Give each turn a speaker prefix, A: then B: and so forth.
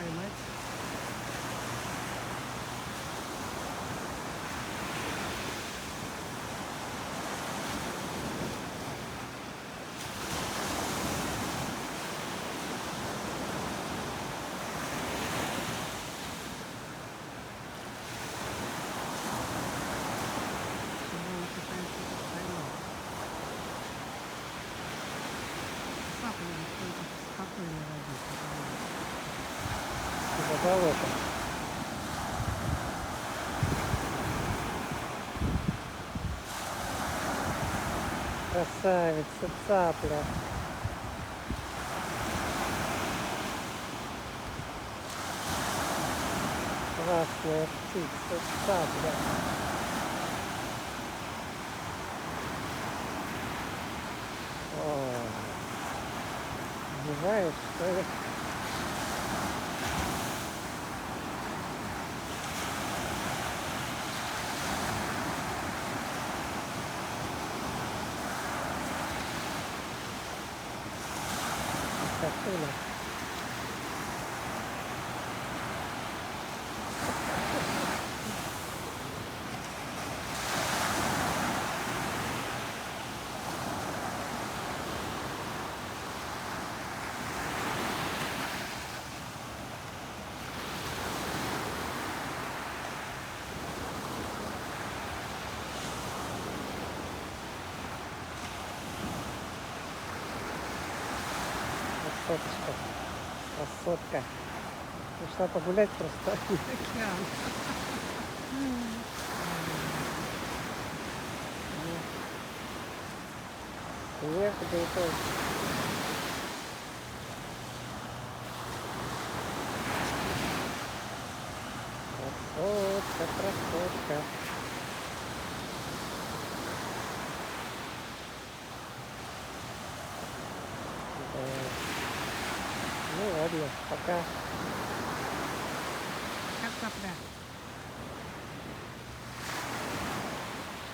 A: поймать. Сегодня он пытается поймать. Сапли только спокойно водить.
B: Типа болото. Красавица, цапля. Классная птица, цапля. О, убиваешь, что ли? Красуля. Красоточка. Красотка. Пришла погулять просто.
A: Океан.
B: Снег, да и то. Красотка, красотка. Да. Ну ладно, пока.
A: Как цапля.